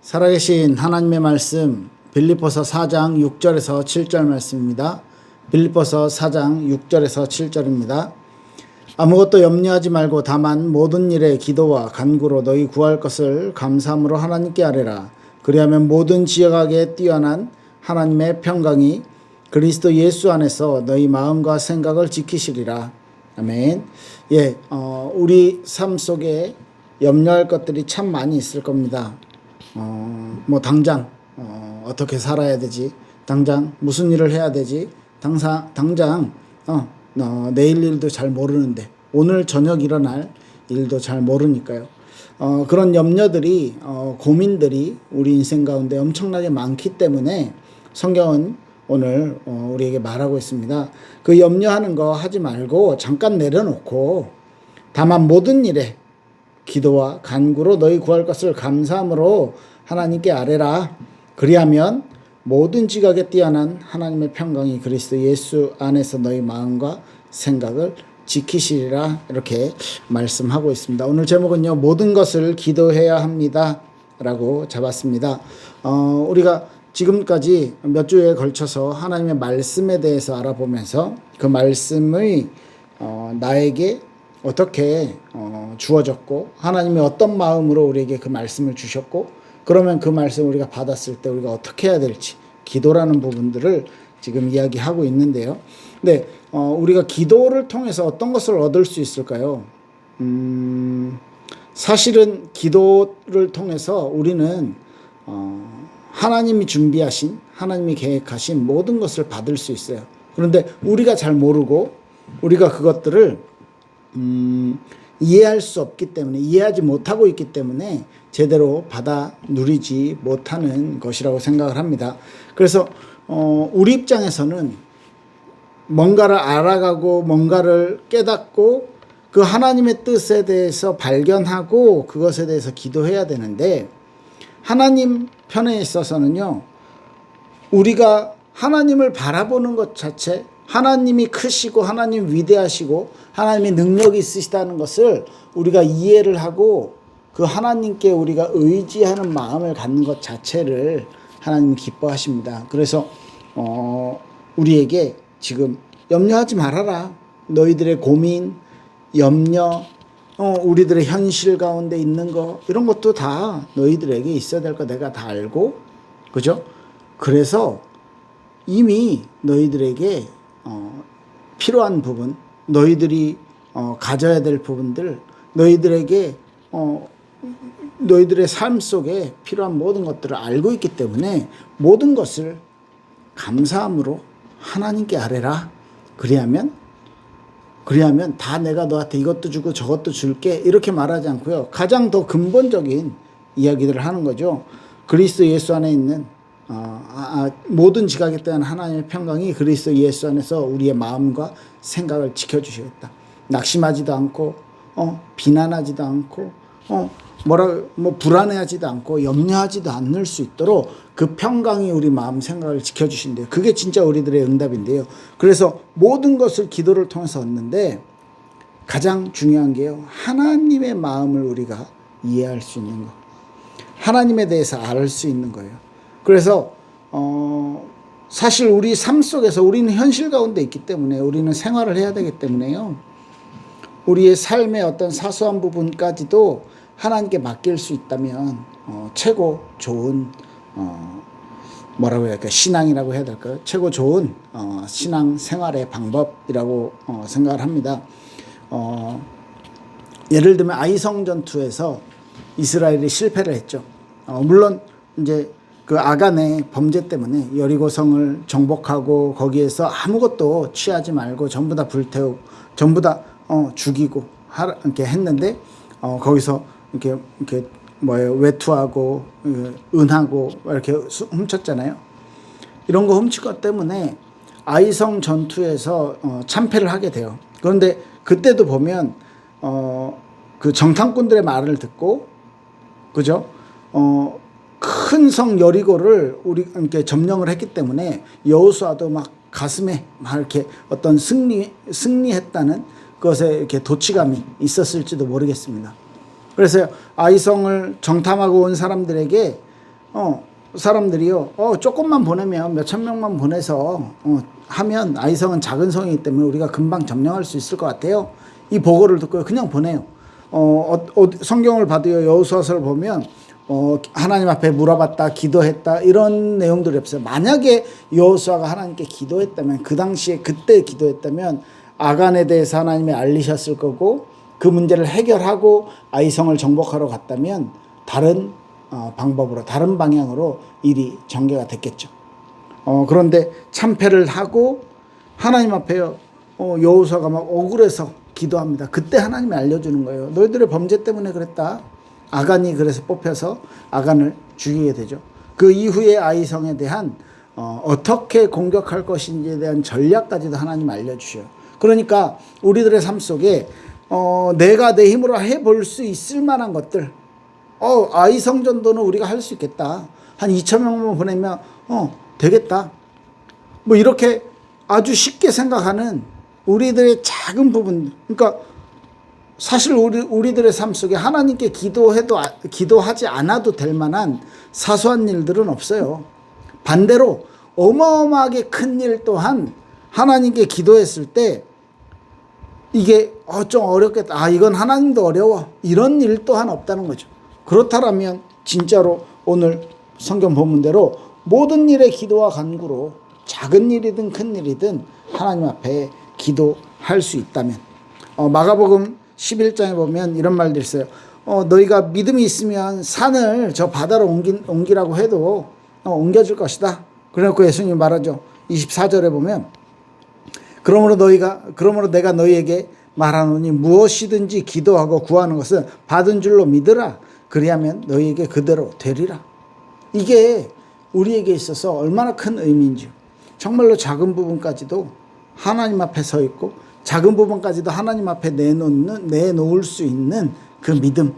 살아계신 하나님의 말씀 빌립보서 4장 6절에서 7절 말씀입니다. 빌립보서 4장 6절에서 7절입니다. 아무것도 염려하지 말고 다만 모든 일에 기도와 간구로 너희 구할 것을 감사함으로 하나님께 아뢰라. 그리하면 모든 지역하게 뛰어난 하나님의 평강이 그리스도 예수 안에서 너희 마음과 생각을 지키시리라. 아멘. 우리 삶 속에 염려할 것들이 참 많이 있을 겁니다. 당장 어떻게 살아야 되지? 당장 무슨 일을 해야 되지? 당장 내일 일도 잘 모르는데 오늘 저녁 일어날 일도 잘 모르니까요. 그런 염려들이 고민들이 우리 인생 가운데 엄청나게 많기 때문에 성경은 오늘 우리에게 말하고 있습니다. 그 염려하는 거 하지 말고 잠깐 내려놓고 다만 모든 일에 기도와 간구로 너희 구할 것을 감사함으로 하나님께 아뢰라. 그리하면 모든 지각에 뛰어난 하나님의 평강이 그리스도 예수 안에서 너희 마음과 생각을 지키시리라. 이렇게 말씀하고 있습니다. 오늘 제목은요, 모든 것을 기도해야 합니다 라고 잡았습니다. 우리가 지금까지 몇 주에 걸쳐서 하나님의 말씀에 대해서 알아보면서 그 말씀의 나에게 어떻게 주어졌고 하나님이 어떤 마음으로 우리에게 그 말씀을 주셨고 그러면 그 말씀을 우리가 받았을 때 우리가 어떻게 해야 될지 기도라는 부분들을 지금 이야기하고 있는데요. 근데 우리가 기도를 통해서 어떤 것을 얻을 수 있을까요? 사실은 기도를 통해서 우리는 하나님이 준비하신 하나님이 계획하신 모든 것을 받을 수 있어요. 그런데 우리가 잘 모르고 우리가 그것들을 이해할 수 없기 때문에 이해하지 못하고 있기 때문에 제대로 받아 누리지 못하는 것이라고 생각을 합니다. 그래서 우리 입장에서는 뭔가를 알아가고 뭔가를 깨닫고 그 하나님의 뜻에 대해서 발견하고 그것에 대해서 기도해야 되는데 하나님 편에 있어서는요, 우리가 하나님을 바라보는 것 자체, 하나님이 크시고 하나님 위대하시고 하나님의 능력이 있으시다는 것을 우리가 이해를 하고 그 하나님께 우리가 의지하는 마음을 갖는 것 자체를 하나님이 기뻐하십니다. 그래서 우리에게 지금 염려하지 말아라. 너희들의 고민, 염려, 우리들의 현실 가운데 있는 거 이런 것도 다 너희들에게 있어야 될 거 내가 다 알고, 그죠? 그래서 이미 너희들에게 필요한 부분, 너희들이 가져야 될 부분들, 너희들에게 너희들의 삶 속에 필요한 모든 것들을 알고 있기 때문에 모든 것을 감사함으로 하나님께 아뢰라. 그리하면 다 내가 너한테 이것도 주고 저것도 줄게 이렇게 말하지 않고요. 가장 더 근본적인 이야기들을 하는 거죠. 그리스도 예수 안에 있는 모든 지각에 대한 하나님의 평강이 그리스도 예수 안에서 우리의 마음과 생각을 지켜주시겠다. 낙심하지도 않고 비난하지도 않고 불안해하지도 않고 염려하지도 않을 수 있도록 그 평강이 우리 마음 생각을 지켜주신대요. 그게 진짜 우리들의 응답인데요. 그래서 모든 것을 기도를 통해서 얻는데 가장 중요한 게요, 하나님의 마음을 우리가 이해할 수 있는 거, 하나님에 대해서 알 수 있는 거예요. 그래서 사실 우리 삶 속에서 우리는 현실 가운데 있기 때문에 우리는 생활을 해야 되기 때문에요, 우리의 삶의 어떤 사소한 부분까지도 하나님께 맡길 수 있다면 최고 좋은 뭐라고 해야 될까, 신앙이라고 해야 될까요? 최고 좋은 신앙 생활의 방법이라고 생각을 합니다. 예를 들면 아이성 전투에서 이스라엘이 실패를 했죠. 물론 이제 그 아간의 범죄 때문에 여리고성을 정복하고 거기에서 아무것도 취하지 말고 전부 다 불태우고 전부 다 죽이고 이렇게 했는데 거기서 이렇게 외투하고 은하고 이렇게 훔쳤잖아요. 이런 거 훔친 것 때문에 아이성 전투에서 참패를 하게 돼요. 그런데 그때도 보면 그 정탐꾼들의 말을 듣고, 그죠? 큰 성 여리고를 이렇게 점령을 했기 때문에 여호수아도 막 가슴에 막 이렇게 어떤 승리했다는 그것에 이렇게 도취감이 있었을지도 모르겠습니다. 그래서 아이성을 정탐하고 온 사람들에게 사람들이요, 조금만 보내면 몇천 명만 보내서 하면 아이성은 작은 성이기 때문에 우리가 금방 점령할 수 있을 것 같아요. 이 보고를 듣고 그냥 보내요. 성경을 봐도요, 여호수아서를 보면 하나님 앞에 물어봤다, 기도했다 이런 내용들이 없어요. 만약에 여호수아가 하나님께 기도했다면, 그 당시에 그때 기도했다면 아간에 대해서 하나님이 알리셨을 거고, 그 문제를 해결하고 아이성을 정복하러 갔다면 다른 방법으로, 다른 방향으로 일이 전개가 됐겠죠. 그런데 참패를 하고 하나님 앞에요, 여호수아가 막 억울해서 기도합니다. 그때 하나님이 알려주는 거예요. 너희들의 범죄 때문에 그랬다. 아간이 그래서 뽑혀서 아간을 죽이게 되죠. 그 이후에 아이성에 대한 어떻게 공격할 것인지에 대한 전략까지도 하나님 알려주셔요. 그러니까 우리들의 삶 속에 내가 내 힘으로 해볼 수 있을 만한 것들, 아이성 전도는 우리가 할 수 있겠다. 한 2,000명만 보내면 되겠다. 뭐 이렇게 아주 쉽게 생각하는 우리들의 작은 부분, 그러니까 사실 우리들의 삶 속에 하나님께 기도하지 않아도 될 만한 사소한 일들은 없어요. 반대로 어마어마하게 큰 일 또한 하나님께 기도했을 때 이게 좀 어렵겠다, 이건 하나님도 어려워, 이런 일 또한 없다는 거죠. 그렇다면 진짜로 오늘 성경 본문대로 모든 일에 기도와 간구로 작은 일이든 큰 일이든 하나님 앞에 기도할 수 있다면, 마가복음 11장에 보면 이런 말들이 있어요. 너희가 믿음이 있으면 산을 저 바다로 옮기라고 해도 옮겨줄 것이다. 그래놓고 예수님이 말하죠. 24절에 보면 그러므로 내가 너희에게 말하노니 무엇이든지 기도하고 구하는 것은 받은 줄로 믿으라. 그리하면 너희에게 그대로 되리라. 이게 우리에게 있어서 얼마나 큰 의미인지, 정말로 작은 부분까지도 하나님 앞에 서 있고 작은 부분까지도 하나님 앞에 내놓을 수 있는 그 믿음,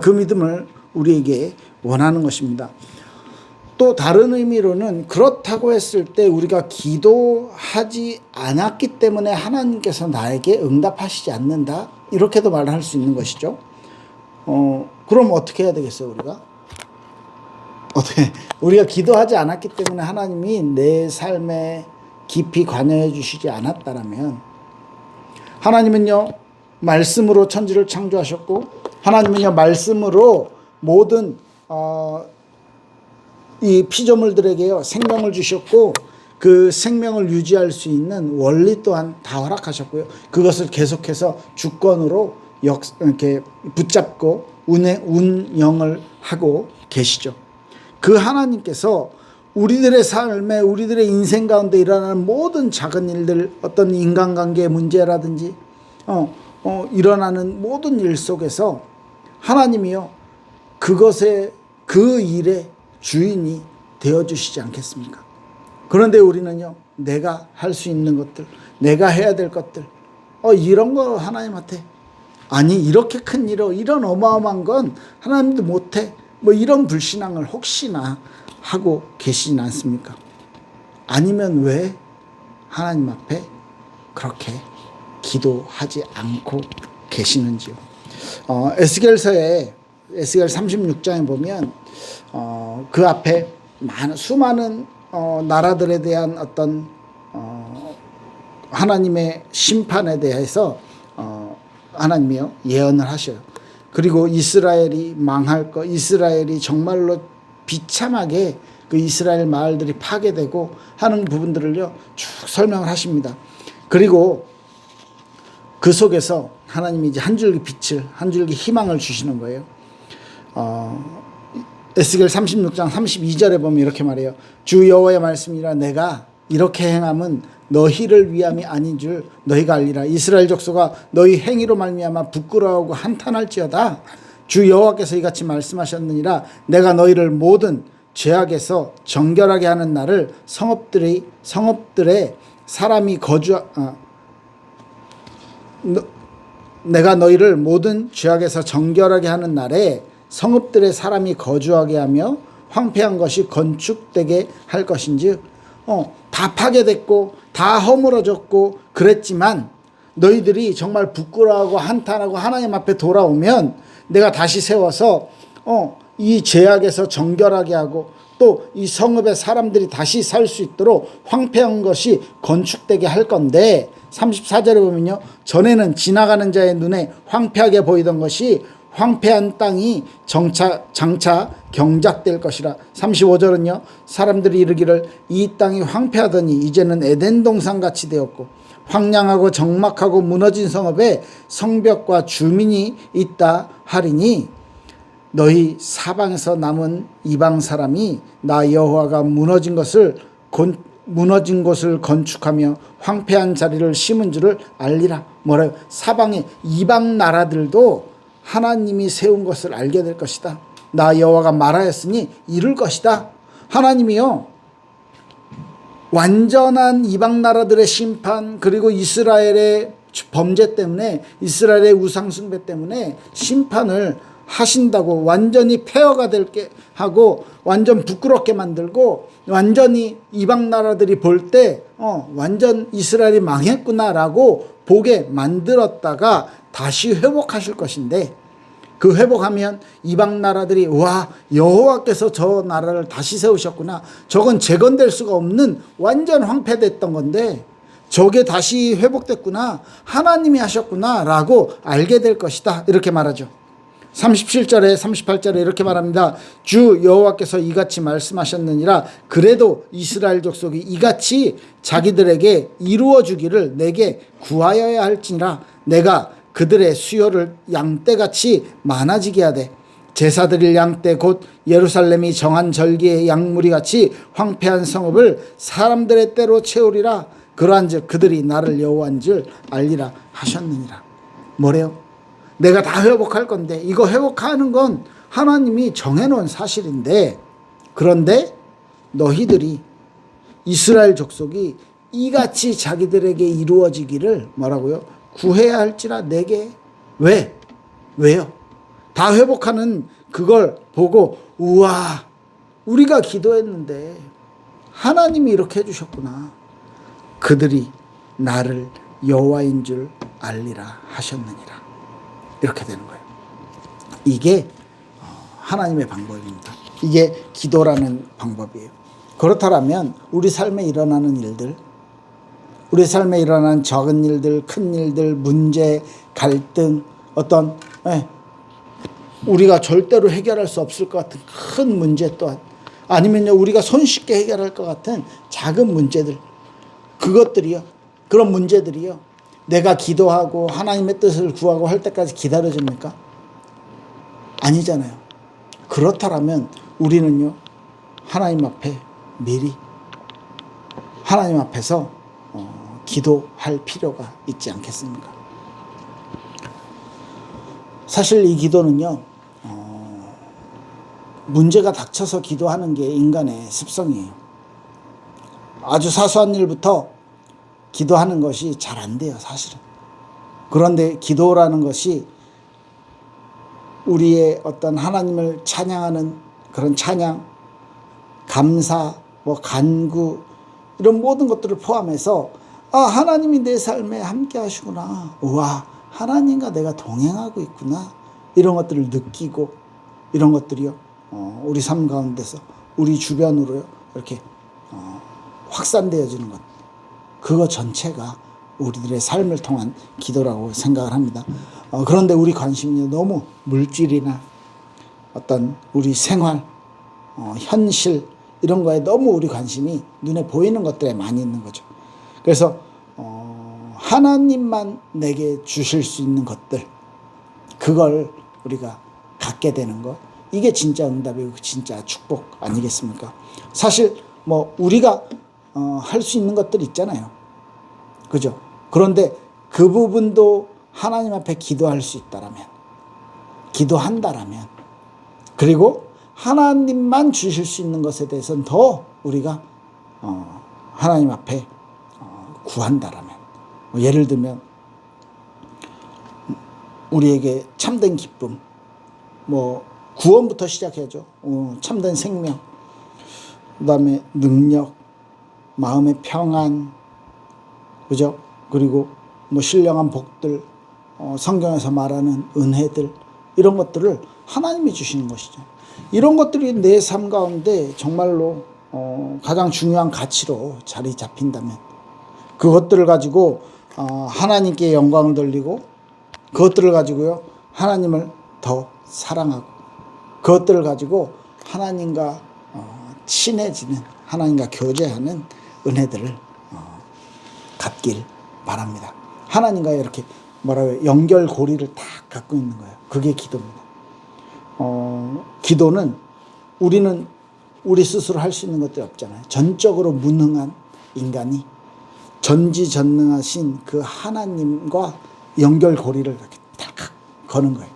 그 믿음을 우리에게 원하는 것입니다. 또 다른 의미로는 그렇다고 했을 때 우리가 기도하지 않았기 때문에 하나님께서 나에게 응답하시지 않는다, 이렇게도 말할 수 있는 것이죠. 그럼 어떻게 해야 되겠어요? 우리가 기도하지 않았기 때문에 하나님이 내 삶에 깊이 관여해 주시지 않았다라면, 하나님은요 말씀으로 천지를 창조하셨고, 하나님은요 말씀으로 모든 이 피조물들에게요 생명을 주셨고, 그 생명을 유지할 수 있는 원리 또한 다 허락하셨고요, 그것을 계속해서 주권으로 이렇게 붙잡고 운영을 하고 계시죠. 그 하나님께서 우리들의 삶에, 우리들의 인생 가운데 일어나는 모든 작은 일들, 어떤 인간관계의 문제라든지 일어나는 모든 일 속에서 하나님이요 그것에, 그 일의 주인이 되어주시지 않겠습니까? 그런데 우리는요, 내가 할 수 있는 것들, 내가 해야 될 것들, 이런 거 하나님한테, 아니 이렇게 큰 일, 이런 어마어마한 건 하나님도 못해, 뭐 이런 불신앙을 혹시나 하고 계시진 않습니까? 아니면 왜 하나님 앞에 그렇게 기도하지 않고 계시는지요? 에스겔서에, 에스겔 36장에 보면 그 앞에 수많은 나라들에 대한 어떤 하나님의 심판에 대해서 하나님이요 예언을 하셔요. 그리고 이스라엘이 망할 것, 이스라엘이 정말로 비참하게 그 이스라엘 마을들이 파괴되고 하는 부분들을요 쭉 설명을 하십니다. 그리고 그 속에서 하나님이 이제 한 줄기 빛을, 한 줄기 희망을 주시는 거예요. 에스겔 36장 32절에 보면 이렇게 말해요. 주 여호와의 말씀이라, 내가 이렇게 행함은 너희를 위함이 아닌 줄 너희가 알리라. 이스라엘 족속아, 너희 행위로 말미암아 부끄러워하고 한탄할지어다. 주 여호와께서 이같이 말씀하셨느니라. 내가 너희를 모든 죄악에서 정결하게 하는 날을 내가 너희를 모든 죄악에서 정결하게 하는 날에 성읍들의 사람이 거주하게 하며 황폐한 것이 건축되게 할 것인즉, 다 파괴됐고 다 허물어졌고 그랬지만 너희들이 정말 부끄러워하고 한탄하고 하나님 앞에 돌아오면 내가 다시 세워서 이 죄악에서 정결하게 하고 또 이 성읍에 사람들이 다시 살 수 있도록 황폐한 것이 건축되게 할 건데 34절에 보면요. 전에는 지나가는 자의 눈에 황폐하게 보이던 것이 황폐한 땅이 장차 경작될 것이라. 35절은요. 사람들이 이르기를 이 땅이 황폐하더니 이제는 에덴 동산같이 되었고 황량하고 적막하고 무너진 성읍에 성벽과 주민이 있다 하리니 너희 사방에서 남은 이방 사람이 나 여호와가 무너진 곳을 건축하며 황폐한 자리를 심은 줄을 알리라. 뭐래요? 사방의 이방 나라들도 하나님이 세운 것을 알게 될 것이다. 나 여호와가 말하였으니 이룰 것이다. 하나님이요, 완전한 이방 나라들의 심판, 그리고 이스라엘의 범죄 때문에, 이스라엘의 우상 숭배 때문에 심판을 하신다고, 완전히 폐허가 될게 하고 완전 부끄럽게 만들고 완전히 이방 나라들이 볼 때 완전 이스라엘이 망했구나라고 보게 만들었다가 다시 회복하실 것인데, 그 회복하면 이방 나라들이 와, 여호와께서 저 나라를 다시 세우셨구나, 저건 재건될 수가 없는 완전 황폐됐던 건데 저게 다시 회복됐구나, 하나님이 하셨구나 라고 알게 될 것이다, 이렇게 말하죠. 37절에 38절에 이렇게 말합니다. 주 여호와께서 이같이 말씀하셨느니라. 그래도 이스라엘 족속이 이같이 자기들에게 이루어 주기를 내게 구하여야 할지니라. 내가 그들의 수요를 양떼같이 많아지게 하되 제사 드릴 양떼 곧 예루살렘이 정한 절기의 양무리같이 황폐한 성읍을 사람들의 때로 채우리라. 그러한즉 그들이 나를 여호와인 줄 알리라 하셨느니라. 뭐래요? 내가 다 회복할 건데, 이거 회복하는 건 하나님이 정해놓은 사실인데, 그런데 너희들이, 이스라엘 족속이 이같이 자기들에게 이루어지기를 뭐라고요? 구해야 할지라 내게. 왜요? 다 회복하는 그걸 보고 우와, 우리가 기도했는데 하나님이 이렇게 해주셨구나, 그들이 나를 여호와인 줄 알리라 하셨느니라. 이렇게 되는 거예요. 이게 하나님의 방법입니다. 이게 기도라는 방법이에요. 그렇다면 우리 삶에 일어나는 일들, 우리 삶에 일어나는 적은 일들, 큰 일들, 문제, 갈등, 어떤 우리가 절대로 해결할 수 없을 것 같은 큰 문제 또한, 아니면요 우리가 손쉽게 해결할 것 같은 작은 문제들, 그것들이요, 그런 문제들이요, 내가 기도하고 하나님의 뜻을 구하고 할 때까지 기다려줍니까? 아니잖아요. 그렇다면 우리는요, 하나님 앞에 미리 하나님 앞에서 기도할 필요가 있지 않겠습니까? 사실 이 기도는요, 문제가 닥쳐서 기도하는 게 인간의 습성이에요. 아주 사소한 일부터 기도하는 것이 잘 안 돼요, 사실은. 그런데 기도라는 것이 우리의 어떤 하나님을 찬양하는 그런 찬양, 감사, 간구, 이런 모든 것들을 포함해서 하나님이 내 삶에 함께 하시구나, 우와, 하나님과 내가 동행하고 있구나, 이런 것들을 느끼고, 이런 것들이요, 우리 삶 가운데서 우리 주변으로요 이렇게 확산되어지는 것, 그거 전체가 우리들의 삶을 통한 기도라고 생각을 합니다. 그런데 우리 관심이 너무 물질이나 어떤 우리 생활, 현실, 이런 거에 너무 우리 관심이 눈에 보이는 것들에 많이 있는 거죠. 그래서 하나님만 내게 주실 수 있는 것들, 그걸 우리가 갖게 되는 것, 이게 진짜 응답이고 진짜 축복 아니겠습니까? 사실 우리가 할 수 있는 것들 있잖아요, 그죠? 그런데 그 부분도 하나님 앞에 기도할 수 있다라면, 기도한다라면, 그리고 하나님만 주실 수 있는 것에 대해서는 더 우리가 하나님 앞에 구한다라면, 예를 들면 우리에게 참된 기쁨, 구원부터 시작해야죠. 참된 생명, 그 다음에 능력, 마음의 평안, 그죠? 그리고 신령한 복들, 성경에서 말하는 은혜들, 이런 것들을 하나님이 주시는 것이죠. 이런 것들이 내 삶 가운데 정말로 가장 중요한 가치로 자리 잡힌다면 그것들을 가지고 하나님께 영광을 돌리고 그것들을 가지고요 하나님을 더 사랑하고 그것들을 가지고 하나님과 친해지는 하나님과 교제하는 은혜들을 갖길 바랍니다. 하나님과 이렇게 연결고리를 딱 갖고 있는 거예요. 그게 기도입니다. 기도는 우리는 우리 스스로 할 수 있는 것들이 없잖아요. 전적으로 무능한 인간이 전지전능하신 그 하나님과 연결고리를 이렇게 딱 거는 거예요.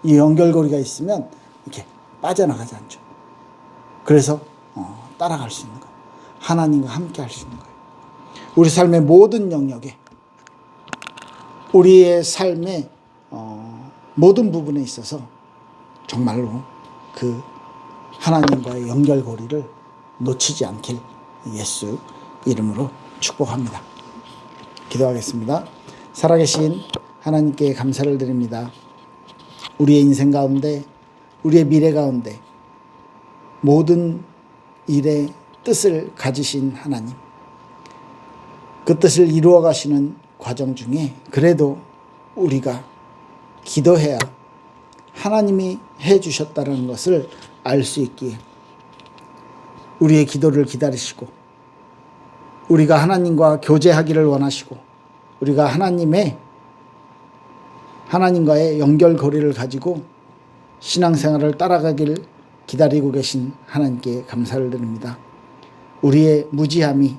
이 연결고리가 있으면 이렇게 빠져나가지 않죠. 그래서 따라갈 수 있는 거예요. 하나님과 함께 할 수 있는 거예요. 우리 삶의 모든 영역에 우리의 삶의 모든 부분에 있어서 정말로 그 하나님과의 연결고리를 놓치지 않길 예수 이름으로 축복합니다. 기도하겠습니다. 살아계신 하나님께 감사를 드립니다. 우리의 인생 가운데 우리의 미래 가운데 모든 일의 뜻을 가지신 하나님, 그 뜻을 이루어 가시는 과정 중에 그래도 우리가 기도해야 하나님이 해 주셨다는 것을 알 수 있기에 우리의 기도를 기다리시고 우리가 하나님과 교제하기를 원하시고 우리가 하나님과의 연결고리를 가지고 신앙생활을 따라가기를 기다리고 계신 하나님께 감사를 드립니다. 우리의 무지함이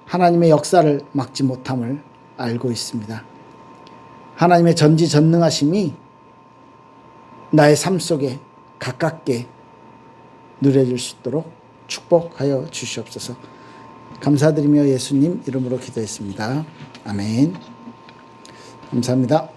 하나님의 역사를 막지 못함을 알고 있습니다. 하나님의 전지전능하심이 나의 삶 속에 가깝게 누려질 수 있도록 축복하여 주시옵소서. 감사드리며 예수님 이름으로 기도했습니다. 아멘. 감사합니다.